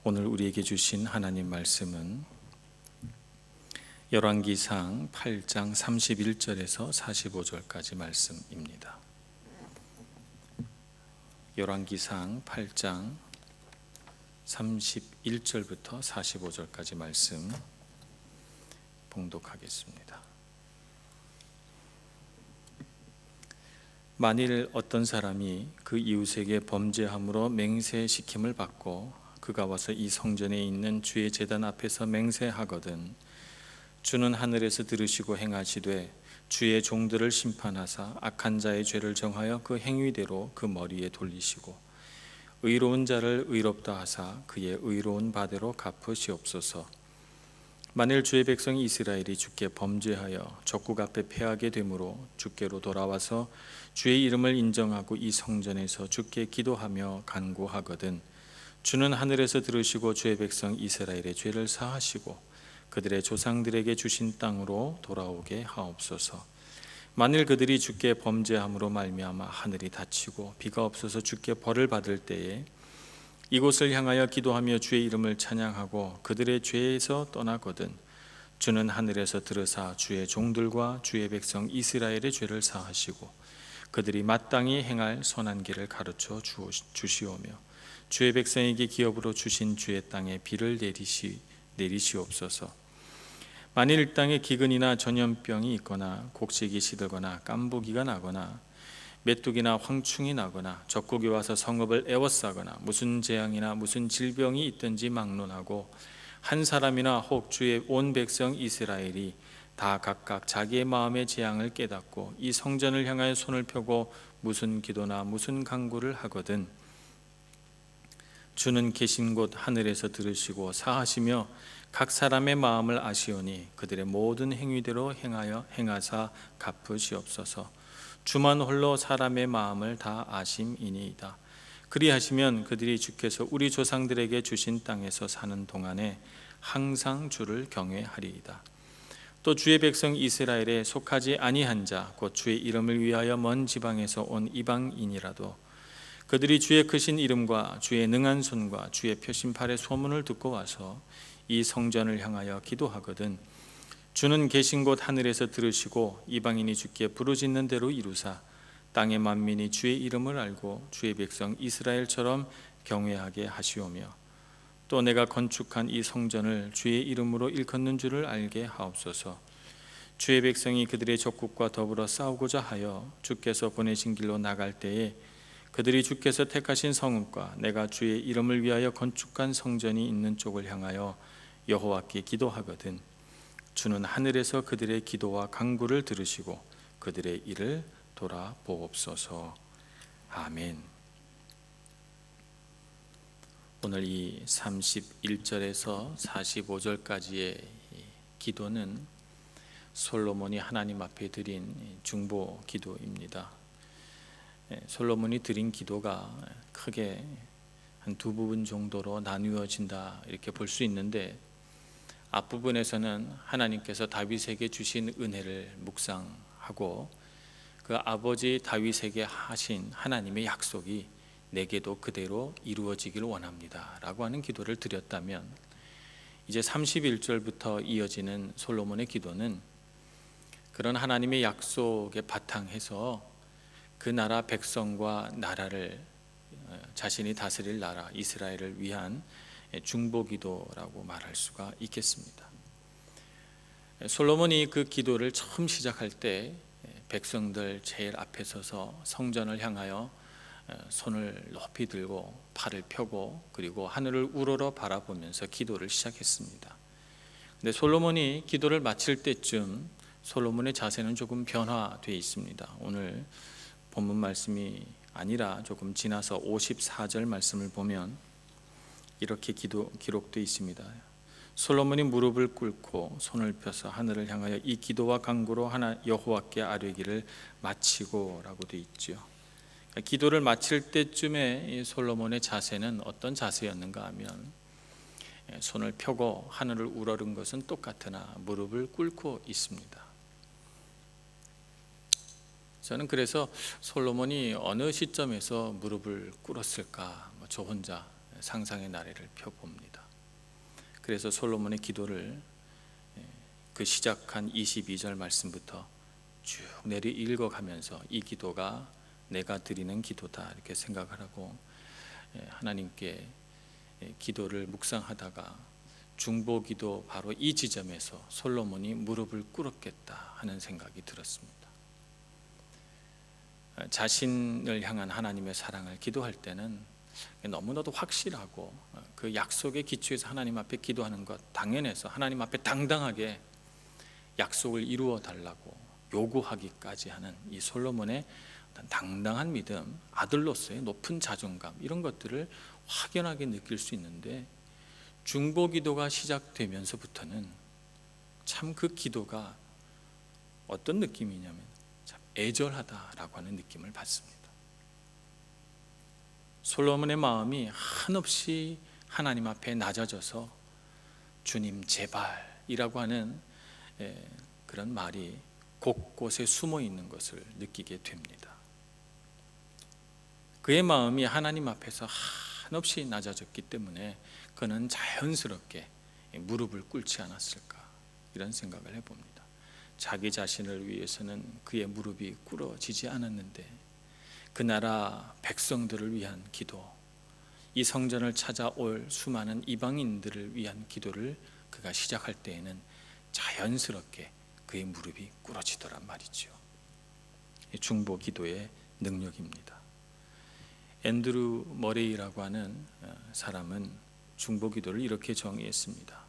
오늘 우리에게 주신 하나님 말씀은 열왕기상 8장 31절에서 45절까지 말씀입니다. 열왕기상 8장 31절부터 45절까지 말씀 봉독하겠습니다. 만일 어떤 사람이 그 이웃에게 범죄함으로 맹세시킴을 받고 그가 와서 이 성전에 있는 주의 제단 앞에서 맹세하거든 주는 하늘에서 들으시고 행하시되 주의 종들을 심판하사 악한 자의 죄를 정하여 그 행위대로 그 머리에 돌리시고 의로운 자를 의롭다 하사 그의 의로운 바대로 갚으시옵소서. 만일 주의 백성 이스라엘이 주께 범죄하여 적국 앞에 패하게 되므로 주께로 돌아와서 주의 이름을 인정하고 이 성전에서 주께 기도하며 간구하거든 주는 하늘에서 들으시고 주의 백성 이스라엘의 죄를 사하시고 그들의 조상들에게 주신 땅으로 돌아오게 하옵소서. 만일 그들이 주께 범죄함으로 말미암아 하늘이 닫히고 비가 없어서 주께 벌을 받을 때에 이곳을 향하여 기도하며 주의 이름을 찬양하고 그들의 죄에서 떠나거든 주는 하늘에서 들으사 주의 종들과 주의 백성 이스라엘의 죄를 사하시고 그들이 마땅히 행할 선한 길을 가르쳐 주시오며 주의 백성에게 기업으로 주신 주의 땅에 비를 내리시옵소서. 만일 이 땅에 기근이나 전염병이 있거나 곡식이 시들거나 깐부기가 나거나 메뚜기나 황충이 나거나 적국이 와서 성읍을 에워싸거나 무슨 재앙이나 무슨 질병이 있든지 막론하고 한 사람이나 혹 주의 온 백성 이스라엘이 다 각각 자기의 마음의 재앙을 깨닫고 이 성전을 향하여 손을 펴고 무슨 기도나 무슨 간구를 하거든 주는 계신 곳 하늘에서 들으시고 사하시며 각 사람의 마음을 아시오니 그들의 모든 행위대로 행하사 갚으시옵소서. 주만 홀로 사람의 마음을 다 아심이니이다. 그리하시면 그들이 주께서 우리 조상들에게 주신 땅에서 사는 동안에 항상 주를 경외하리이다. 또 주의 백성 이스라엘에 속하지 아니한 자 곧 주의 이름을 위하여 먼 지방에서 온 이방인이라도 그들이 주의 크신 이름과 주의 능한 손과 주의 표심팔의 소문을 듣고 와서 이 성전을 향하여 기도하거든 주는 계신 곳 하늘에서 들으시고 이방인이 주께 부르짖는 대로 이루사 땅의 만민이 주의 이름을 알고 주의 백성 이스라엘처럼 경외하게 하시오며 또 내가 건축한 이 성전을 주의 이름으로 일컫는 줄을 알게 하옵소서. 주의 백성이 그들의 적국과 더불어 싸우고자 하여 주께서 보내신 길로 나갈 때에 그들이 주께서 택하신 성읍과 내가 주의 이름을 위하여 건축한 성전이 있는 쪽을 향하여 여호와께 기도하거든 주는 하늘에서 그들의 기도와 간구를 들으시고 그들의 일을 돌아보옵소서. 아멘. 오늘 이 31절에서 45절까지의 기도는 솔로몬이 하나님 앞에 드린 중보 기도입니다. 솔로몬이 드린 기도가 크게 한 두 부분 정도로 나누어진다 이렇게 볼 수 있는데 앞부분에서는 하나님께서 다윗에게 주신 은혜를 묵상하고 그 아버지 다윗에게 하신 하나님의 약속이 내게도 그대로 이루어지기를 원합니다 라고 하는 기도를 드렸다면 이제 31절부터 이어지는 솔로몬의 기도는 그런 하나님의 약속에 바탕해서 그 나라 백성과 나라를 자신이 다스릴 나라 이스라엘을 위한 중보기도라고 말할 수가 있겠습니다. 솔로몬이 그 기도를 처음 시작할 때 백성들 제일 앞에 서서 성전을 향하여 손을 높이 들고 팔을 펴고 그리고 하늘을 우러러 바라보면서 기도를 시작했습니다. 근데 솔로몬이 기도를 마칠 때쯤 솔로몬의 자세는 조금 변화되어 있습니다. 오늘 본문 말씀이 아니라 조금 지나서 54절 말씀을 보면 이렇게 기록되어 있습니다. 솔로몬이 무릎을 꿇고 손을 펴서 하늘을 향하여 이 기도와 간구로 여호와께 아뢰기를 마치고 라고 되어 있죠. 그러니까 기도를 마칠 때쯤에 솔로몬의 자세는 어떤 자세였는가 하면 손을 펴고 하늘을 우러른 것은 똑같으나 무릎을 꿇고 있습니다. 저는 그래서 솔로몬이 어느 시점에서 무릎을 꿇었을까 저 혼자 상상의 나래를 펴봅니다. 그래서 솔로몬의 기도를 그 시작한 22절 말씀부터 쭉 내리 읽어가면서 이 기도가 내가 드리는 기도다 이렇게 생각을 하고 하나님께 기도를 묵상하다가 중보기도 바로 이 지점에서 솔로몬이 무릎을 꿇었겠다 하는 생각이 들었습니다. 자신을 향한 하나님의 사랑을 기도할 때는 너무나도 확실하고 그 약속의 기초에서 하나님 앞에 기도하는 것 당연해서 하나님 앞에 당당하게 약속을 이루어 달라고 요구하기까지 하는 이 솔로몬의 당당한 믿음, 아들로서의 높은 자존감 이런 것들을 확연하게 느낄 수 있는데 중보기도가 시작되면서부터는 참 그 기도가 어떤 느낌이냐면 참 애절하다라고 하는 느낌을 받습니다. 솔로몬의 마음이 한없이 하나님 앞에 낮아져서 주님 제발이라고 하는 그런 말이 곳곳에 숨어 있는 것을 느끼게 됩니다. 그의 마음이 하나님 앞에서 한없이 낮아졌기 때문에 그는 자연스럽게 무릎을 꿇지 않았을까 이런 생각을 해봅니다. 자기 자신을 위해서는 그의 무릎이 꿇어지지 않았는데 그 나라 백성들을 위한 기도, 이 성전을 찾아올 수많은 이방인들을 위한 기도를 그가 시작할 때에는 자연스럽게 그의 무릎이 꿇어지더란 말이죠. 중보 기도의 능력입니다. 앤드루 머레이라고 하는 사람은 중보 기도를 이렇게 정의했습니다.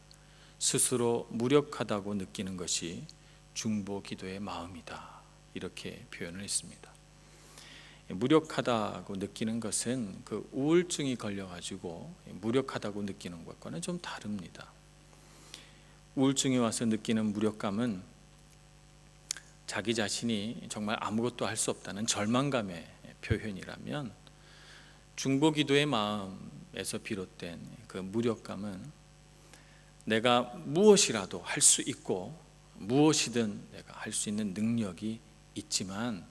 스스로 무력하다고 느끼는 것이 중보 기도의 마음이다 이렇게 표현을 했습니다. 무력하다고 느끼는 것은 그 우울증이 걸려가지고 무력하다고 느끼는 것과는 좀 다릅니다. 우울증이 와서 느끼는 무력감은 자기 자신이 정말 아무것도 할 수 없다는 절망감의 표현이라면 중보기도의 마음에서 비롯된 그 무력감은 내가 무엇이라도 할 수 있고 무엇이든 내가 할 수 있는 능력이 있지만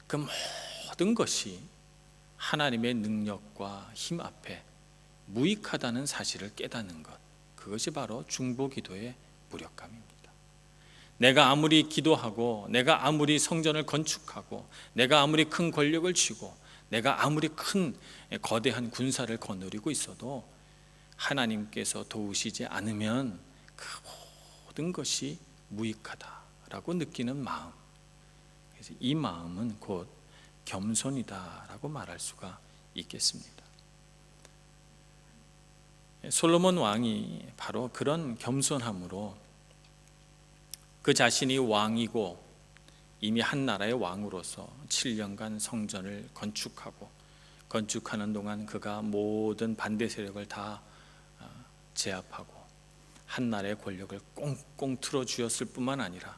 그 모든 것이 하나님의 능력과 힘 앞에 무익하다는 사실을 깨닫는 것, 그것이 바로 중보기도의 무력감입니다. 내가 아무리 기도하고 내가 아무리 성전을 건축하고 내가 아무리 큰 권력을 쥐고 내가 아무리 큰 거대한 군사를 거느리고 있어도 하나님께서 도우시지 않으면 그 모든 것이 무익하다라고 느끼는 마음, 그래서 이 마음은 곧 겸손이다라고 말할 수가 있겠습니다. 솔로몬 왕이 바로 그런 겸손함으로 그 자신이 왕이고 이미 한 나라의 왕으로서 7년간 성전을 건축하는 동안 그가 모든 반대 세력을 다 제압하고 한 나라의 권력을 꽁꽁 틀어주었을 뿐만 아니라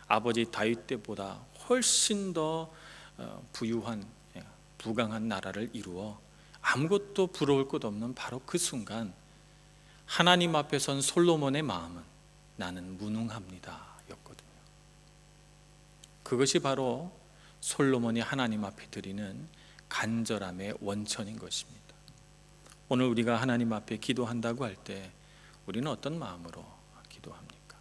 아버지 다윗 때보다 훨씬 더 부유한 부강한 나라를 이루어 아무것도 부러울 것 없는 바로 그 순간 하나님 앞에 선 솔로몬의 마음은 나는 무능합니다 였거든요. 그것이 바로 솔로몬이 하나님 앞에 드리는 간절함의 원천인 것입니다. 오늘 우리가 하나님 앞에 기도한다고 할 때 우리는 어떤 마음으로 기도합니까?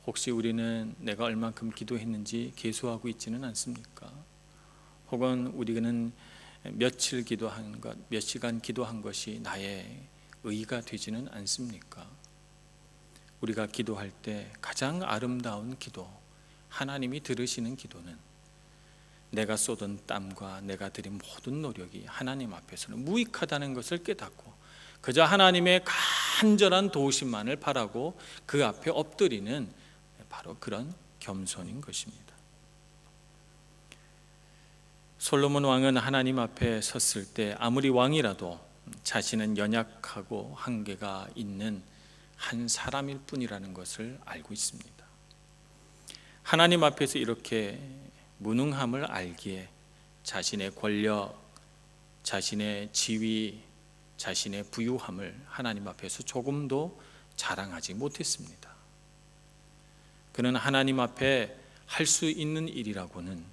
혹시 우리는 내가 얼만큼 기도했는지 계수하고 있지는 않습니까? 혹은 우리는 며칠 기도한 것, 몇 시간 기도한 것이 나의 의의가 되지는 않습니까? 우리가 기도할 때 가장 아름다운 기도, 하나님이 들으시는 기도는 내가 쏟은 땀과 내가 드린 모든 노력이 하나님 앞에서는 무익하다는 것을 깨닫고 그저 하나님의 간절한 도우심만을 바라고 그 앞에 엎드리는 바로 그런 겸손인 것입니다. 솔로몬 왕은 하나님 앞에 섰을 때 아무리 왕이라도 자신은 연약하고 한계가 있는 한 사람일 뿐이라는 것을 알고 있습니다. 하나님 앞에서 이렇게 무능함을 알기에 자신의 권력, 자신의 지위, 자신의 부유함을 하나님 앞에서 조금도 자랑하지 못했습니다. 그는 하나님 앞에 할 수 있는 일이라고는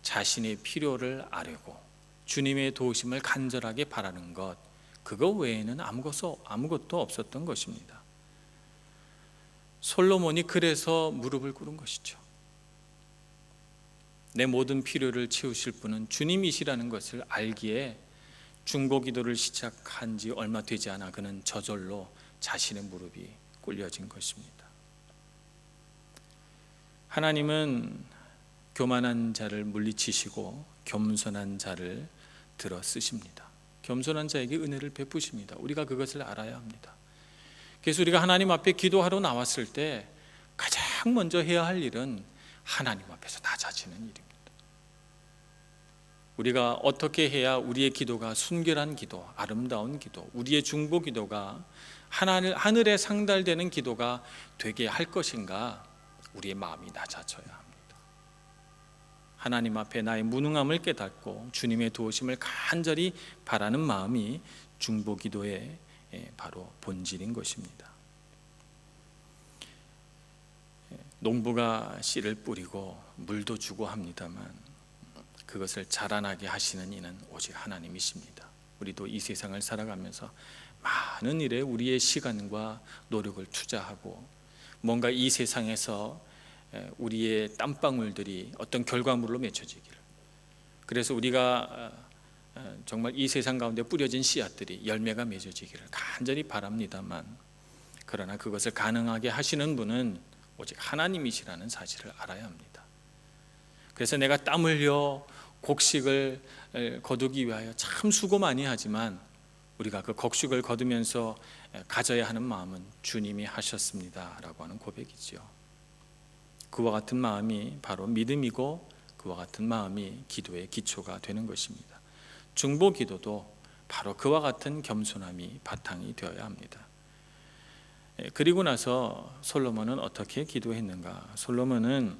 자신의 필요를 아뢰고 주님의 도우심을 간절하게 바라는 것, 그거 외에는 아무것도 없었던 것입니다. 솔로몬이 그래서 무릎을 꿇은 것이죠. 내 모든 필요를 채우실 분은 주님이시라는 것을 알기에 중보기도를 시작한 지 얼마 되지 않아 그는 저절로 자신의 무릎이 꿇려진 것입니다. 하나님은 교만한 자를 물리치시고 겸손한 자를 들어 쓰십니다. 겸손한 자에게 은혜를 베푸십니다. 우리가 그것을 알아야 합니다. 그래서 우리가 하나님 앞에 기도하러 나왔을 때 가장 먼저 해야 할 일은 하나님 앞에서 낮아지는 일입니다. 우리가 어떻게 해야 우리의 기도가 순결한 기도, 아름다운 기도, 우리의 중보 기도가 하늘에 상달되는 기도가 되게 할 것인가? 우리의 마음이 낮아져야 합니다. 하나님 앞에 나의 무능함을 깨닫고 주님의 도우심을 간절히 바라는 마음이 중보 기도의 바로 본질인 것입니다. 농부가 씨를 뿌리고 물도 주고 합니다만 그것을 자라나게 하시는 이는 오직 하나님이십니다. 우리도 이 세상을 살아가면서 많은 일에 우리의 시간과 노력을 투자하고 뭔가 이 세상에서 우리의 땀방울들이 어떤 결과물로 맺혀지기를, 그래서 우리가 정말 이 세상 가운데 뿌려진 씨앗들이 열매가 맺어지기를 간절히 바랍니다만, 그러나 그것을 가능하게 하시는 분은 오직 하나님이시라는 사실을 알아야 합니다. 그래서 내가 땀 흘려 곡식을 거두기 위하여 참 수고 많이 하지만 우리가 그 곡식을 거두면서 가져야 하는 마음은 주님이 하셨습니다 라고 하는 고백이죠. 그와 같은 마음이 바로 믿음이고 그와 같은 마음이 기도의 기초가 되는 것입니다. 중보 기도도 바로 그와 같은 겸손함이 바탕이 되어야 합니다. 그리고 나서 솔로몬은 어떻게 기도했는가? 솔로몬은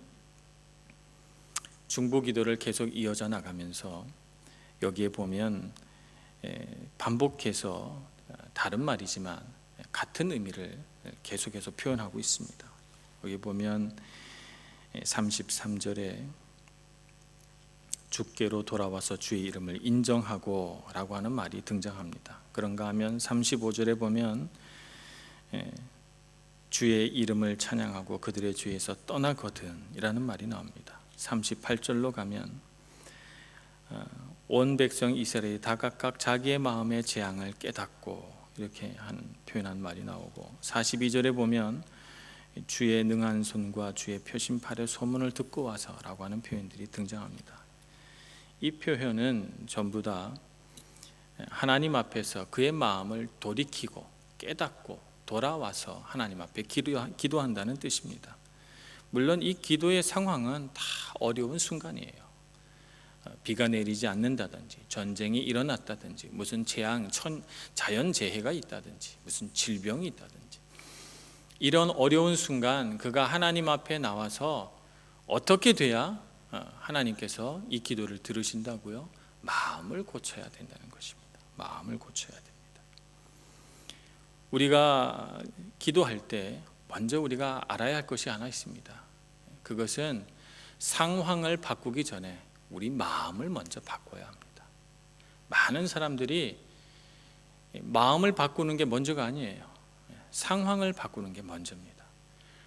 중보 기도를 계속 이어져 나가면서 여기에 보면 반복해서 다른 말이지만 같은 의미를 계속해서 표현하고 있습니다. 여기 보면 33절에 주께로 돌아와서 주의 이름을 인정하고 라고 하는 말이 등장합니다. 그런가 하면 35절에 보면 주의 이름을 찬양하고 그들의 죄에서 떠나거든 이라는 말이 나옵니다. 38절로 가면 온 백성 이스라엘이 다 각각 자기의 마음의 재앙을 깨닫고 이렇게 표현한 말이 나오고, 42절에 보면 주의 능한 손과 주의 표심팔의 소문을 듣고 와서 라고 하는 표현들이 등장합니다. 이 표현은 전부 다 하나님 앞에서 그의 마음을 돌이키고 깨닫고 돌아와서 하나님 앞에 기도한다는 뜻입니다. 물론 이 기도의 상황은 다 어려운 순간이에요. 비가 내리지 않는다든지 전쟁이 일어났다든지 무슨 자연재해가 있다든지 무슨 질병이 있다든지 이런 어려운 순간 그가 하나님 앞에 나와서 어떻게 돼야 하나님께서 이 기도를 들으신다고요? 마음을 고쳐야 된다는 것입니다. 마음을 고쳐야 됩니다. 우리가 기도할 때 먼저 우리가 알아야 할 것이 하나 있습니다. 그것은 상황을 바꾸기 전에 우리 마음을 먼저 바꿔야 합니다. 많은 사람들이 마음을 바꾸는 게 먼저가 아니에요. 상황을 바꾸는 게 먼저입니다.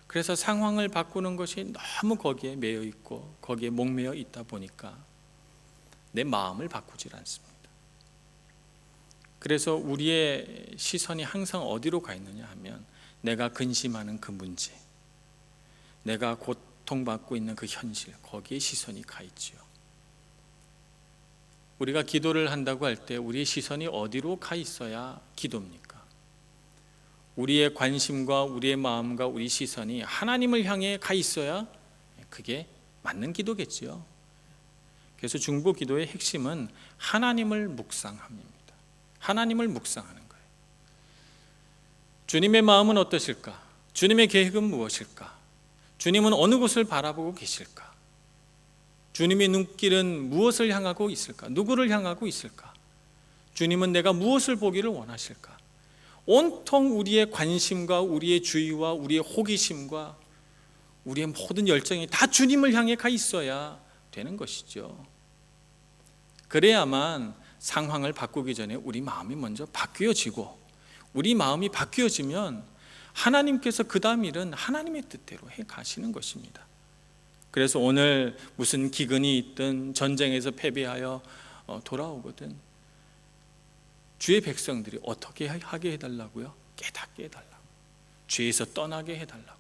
그래서 상황을 바꾸는 것이 너무 거기에 매여 있고 거기에 목매여 있다 보니까 내 마음을 바꾸질 않습니다. 그래서 우리의 시선이 항상 어디로 가 있느냐 하면 내가 근심하는 그 문제, 내가 고통받고 있는 그 현실, 거기에 시선이 가 있지요. 우리가 기도를 한다고 할 때 우리의 시선이 어디로 가 있어야 기도입니까? 우리의 관심과 우리의 마음과 우리 시선이 하나님을 향해 가 있어야 그게 맞는 기도겠지요. 그래서 중보 기도의 핵심은 하나님을 묵상함입니다. 하나님을 묵상하는 거예요. 주님의 마음은 어떠실까? 주님의 계획은 무엇일까? 주님은 어느 곳을 바라보고 계실까? 주님의 눈길은 무엇을 향하고 있을까? 누구를 향하고 있을까? 주님은 내가 무엇을 보기를 원하실까? 온통 우리의 관심과 우리의 주의와 우리의 호기심과 우리의 모든 열정이 다 주님을 향해 가 있어야 되는 것이죠. 그래야만 상황을 바꾸기 전에 우리 마음이 먼저 바뀌어지고, 우리 마음이 바뀌어지면 하나님께서 그 다음 일은 하나님의 뜻대로 해 가시는 것입니다. 그래서 오늘 무슨 기근이 있든 전쟁에서 패배하여 돌아오거든 주의 백성들이 어떻게 하게 해달라고요? 깨닫게 해달라고, 죄에서 떠나게 해달라고.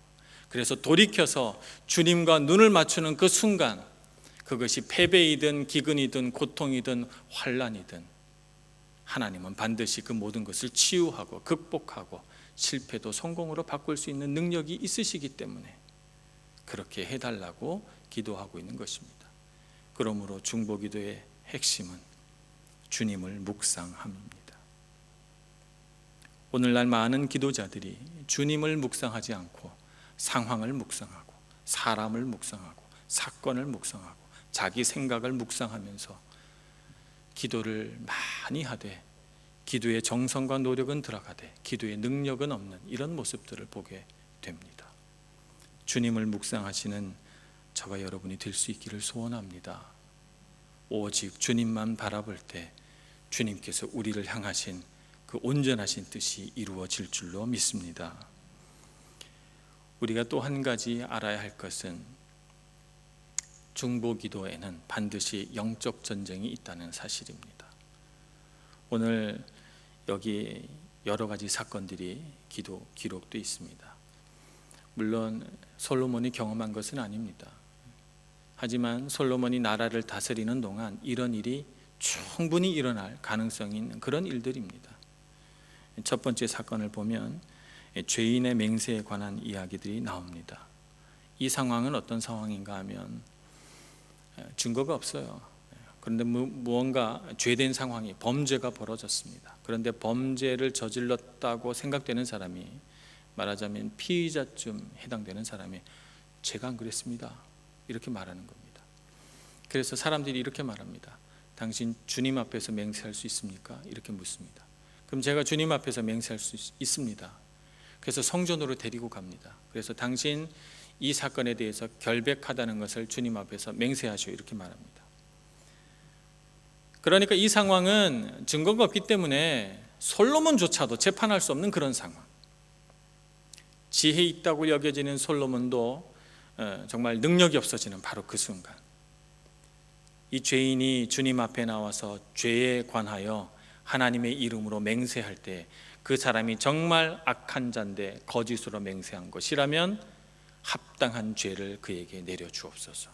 그래서 돌이켜서 주님과 눈을 맞추는 그 순간, 그것이 패배이든 기근이든 고통이든 환난이든 하나님은 반드시 그 모든 것을 치유하고 극복하고 실패도 성공으로 바꿀 수 있는 능력이 있으시기 때문에 그렇게 해달라고 기도하고 있는 것입니다. 그러므로 중보기도의 핵심은 주님을 묵상함입니다. 오늘날 많은 기도자들이 주님을 묵상하지 않고 상황을 묵상하고 사람을 묵상하고 사건을 묵상하고 자기 생각을 묵상하면서 기도를 많이 하되 기도의 정성과 노력은 들어가되 기도의 능력은 없는 이런 모습들을 보게 됩니다. 주님을 묵상하시는 저와 여러분이 될 수 있기를 소원합니다. 오직 주님만 바라볼 때 주님께서 우리를 향하신 그 온전하신 뜻이 이루어질 줄로 믿습니다. 우리가 또 한 가지 알아야 할 것은 중보기도에는 반드시 영적 전쟁이 있다는 사실입니다. 오늘 여기 여러 가지 사건들이 기록되어 있습니다. 물론 솔로몬이 경험한 것은 아닙니다. 하지만 솔로몬이 나라를 다스리는 동안 이런 일이 충분히 일어날 가능성이 있는 그런 일들입니다. 첫 번째 사건을 보면 죄인의 맹세에 관한 이야기들이 나옵니다. 이 상황은 어떤 상황인가 하면 증거가 없어요. 그런데 무언가 죄된 상황이, 범죄가 벌어졌습니다. 그런데 범죄를 저질렀다고 생각되는 사람이, 말하자면 피의자쯤 해당되는 사람이 제가 안 그랬습니다 이렇게 말하는 겁니다. 그래서 사람들이 이렇게 말합니다. 당신 주님 앞에서 맹세할 수 있습니까? 이렇게 묻습니다. 그럼 제가 주님 앞에서 맹세할 수 있습니다. 그래서 성전으로 데리고 갑니다. 그래서 당신 이 사건에 대해서 결백하다는 것을 주님 앞에서 맹세하시오 이렇게 말합니다. 그러니까 이 상황은 증거가 없기 때문에 솔로몬조차도 재판할 수 없는 그런 상황. 지혜 있다고 여겨지는 솔로몬도 정말 능력이 없어지는 바로 그 순간, 이 죄인이 주님 앞에 나와서 죄에 관하여 하나님의 이름으로 맹세할 때 그 사람이 정말 악한 자인데 거짓으로 맹세한 것이라면 합당한 죄를 그에게 내려주옵소서.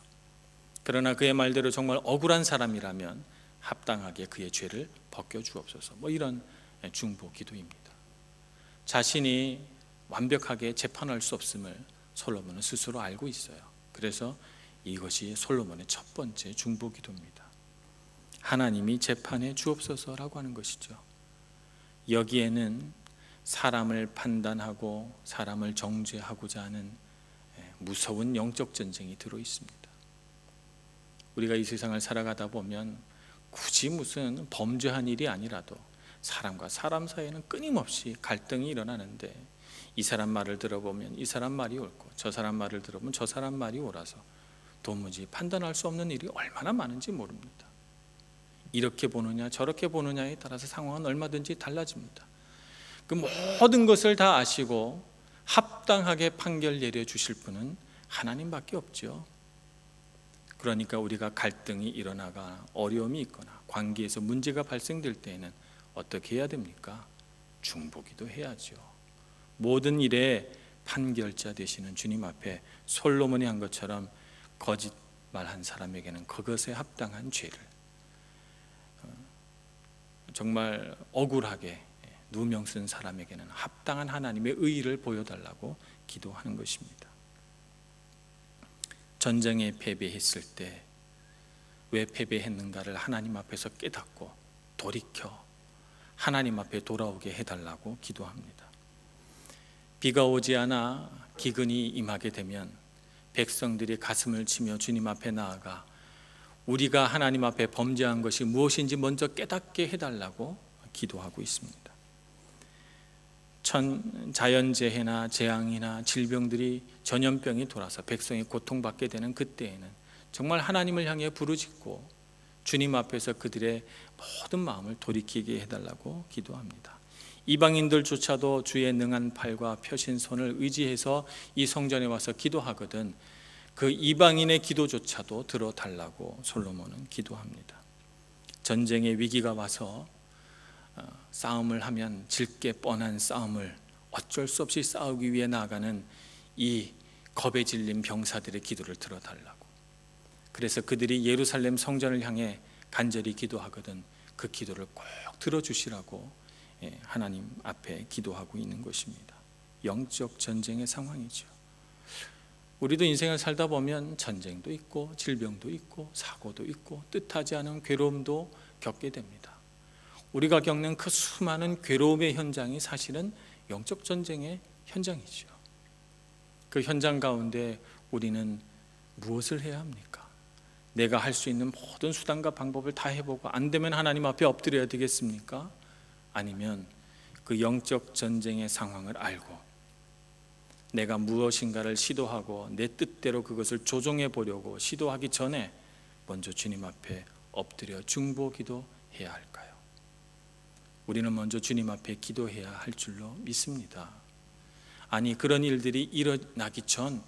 그러나 그의 말대로 정말 억울한 사람이라면 합당하게 그의 죄를 벗겨주옵소서. 이런 중보 기도입니다. 자신이 완벽하게 재판할 수 없음을 솔로몬은 스스로 알고 있어요. 그래서 이것이 솔로몬의 첫 번째 중보 기도입니다. 하나님이 재판해 주옵소서라고 하는 것이죠. 여기에는 사람을 판단하고 사람을 정죄하고자 하는 무서운 영적 전쟁이 들어 있습니다. 우리가 이 세상을 살아가다 보면 굳이 무슨 범죄한 일이 아니라도 사람과 사람 사이에는 끊임없이 갈등이 일어나는데, 이 사람 말을 들어보면 이 사람 말이 옳고 저 사람 말을 들어보면 저 사람 말이 옳아서 도무지 판단할 수 없는 일이 얼마나 많은지 모릅니다. 이렇게 보느냐 저렇게 보느냐에 따라서 상황은 얼마든지 달라집니다. 그 모든 것을 다 아시고 합당하게 판결 내려주실 분은 하나님밖에 없죠. 그러니까 우리가 갈등이 일어나거나 어려움이 있거나 관계에서 문제가 발생될 때에는 어떻게 해야 됩니까? 중보기도 해야죠. 모든 일에 판결자 되시는 주님 앞에 솔로몬이 한 것처럼 거짓말한 사람에게는 그것에 합당한 죄를, 정말 억울하게 누명 쓴 사람에게는 합당한 하나님의 의의를 보여달라고 기도하는 것입니다. 전쟁에 패배했을 때 왜 패배했는가를 하나님 앞에서 깨닫고 돌이켜 하나님 앞에 돌아오게 해달라고 기도합니다. 비가 오지 않아 기근이 임하게 되면 백성들이 가슴을 치며 주님 앞에 나아가 우리가 하나님 앞에 범죄한 것이 무엇인지 먼저 깨닫게 해달라고 기도하고 있습니다. 자연재해나 재앙이나 질병들이, 전염병이 돌아서 백성이 고통받게 되는 그때에는 정말 하나님을 향해 부르짖고 주님 앞에서 그들의 모든 마음을 돌이키게 해달라고 기도합니다. 이방인들조차도 주의 능한 팔과 펴신 손을 의지해서 이 성전에 와서 기도하거든 그 이방인의 기도조차도 들어달라고 솔로몬은 기도합니다. 전쟁의 위기가 와서 싸움을 하면 질 게 뻔한 싸움을 어쩔 수 없이 싸우기 위해 나아가는 이 겁에 질린 병사들의 기도를 들어달라고. 그래서 그들이 예루살렘 성전을 향해 간절히 기도하거든 그 기도를 꼭 들어주시라고 하나님 앞에 기도하고 있는 것입니다. 영적 전쟁의 상황이죠. 우리도 인생을 살다 보면 전쟁도 있고 질병도 있고 사고도 있고 뜻하지 않은 괴로움도 겪게 됩니다. 우리가 겪는 그 수많은 괴로움의 현장이 사실은 영적 전쟁의 현장이죠. 그 현장 가운데 우리는 무엇을 해야 합니까? 내가 할 수 있는 모든 수단과 방법을 다 해보고 안 되면 하나님 앞에 엎드려야 되겠습니까? 아니면 그 영적 전쟁의 상황을 알고 내가 무엇인가를 시도하고 내 뜻대로 그것을 조종해 보려고 시도하기 전에 먼저 주님 앞에 엎드려 중보기도 해야 할까요? 우리는 먼저 주님 앞에 기도해야 할 줄로 믿습니다. 아니 그런 일들이 일어나기 전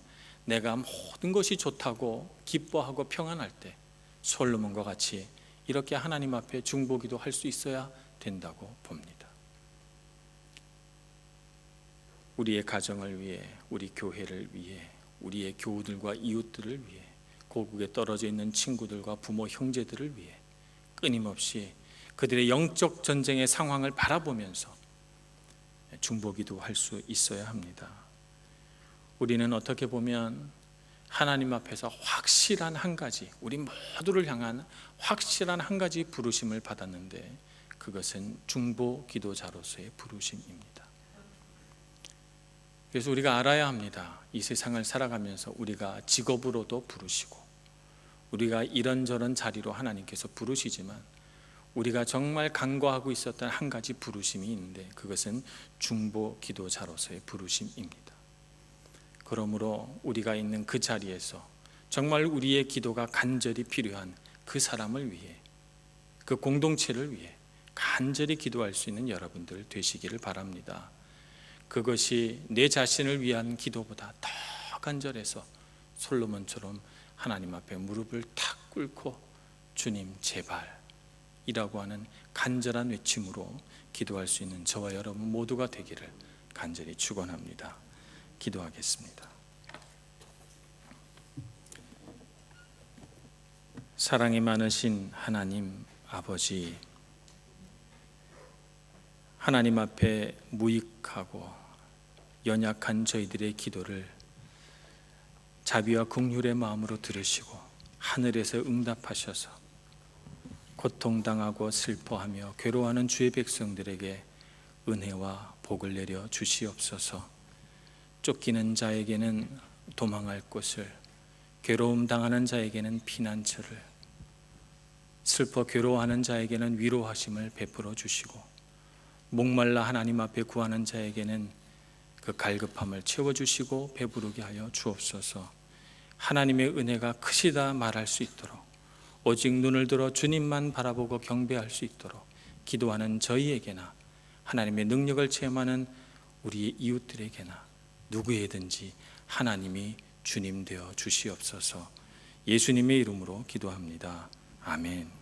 내가 모든 것이 좋다고 기뻐하고 평안할 때 솔로몬과 같이 이렇게 하나님 앞에 중보기도 할 수 있어야 된다고 봅니다. 우리의 가정을 위해, 우리 교회를 위해, 우리의 교우들과 이웃들을 위해, 고국에 떨어져 있는 친구들과 부모 형제들을 위해 끊임없이 그들의 영적 전쟁의 상황을 바라보면서 중보기도 할 수 있어야 합니다. 우리는 어떻게 보면 하나님 앞에서 확실한 한 가지, 우리 모두를 향한 확실한 한 가지 부르심을 받았는데 그것은 중보기도자로서의 부르심입니다. 그래서 우리가 알아야 합니다. 이 세상을 살아가면서 우리가 직업으로도 부르시고 우리가 이런저런 자리로 하나님께서 부르시지만 우리가 정말 간구하고 있었던 한 가지 부르심이 있는데 그것은 중보기도자로서의 부르심입니다. 그러므로 우리가 있는 그 자리에서 정말 우리의 기도가 간절히 필요한 그 사람을 위해, 그 공동체를 위해 간절히 기도할 수 있는 여러분들 되시기를 바랍니다. 그것이 내 자신을 위한 기도보다 더 간절해서 솔로몬처럼 하나님 앞에 무릎을 탁 꿇고 주님 제발 이라고 하는 간절한 외침으로 기도할 수 있는 저와 여러분 모두가 되기를 간절히 축원합니다. 기도하겠습니다. 사랑이 많으신 하나님 아버지, 하나님 앞에 무익하고 연약한 저희들의 기도를 자비와 긍휼의 마음으로 들으시고 하늘에서 응답하셔서 고통당하고 슬퍼하며 괴로워하는 주의 백성들에게 은혜와 복을 내려 주시옵소서. 쫓기는 자에게는 도망할 곳을, 괴로움 당하는 자에게는 피난처를, 슬퍼 괴로워하는 자에게는 위로하심을 베풀어 주시고 목말라 하나님 앞에 구하는 자에게는 그 갈급함을 채워주시고 배부르게 하여 주옵소서. 하나님의 은혜가 크시다 말할 수 있도록 오직 눈을 들어 주님만 바라보고 경배할 수 있도록 기도하는 저희에게나 하나님의 능력을 체험하는 우리의 이웃들에게나 누구에든지 하나님이 주님 되어 주시옵소서. 예수님의 이름으로 기도합니다. 아멘.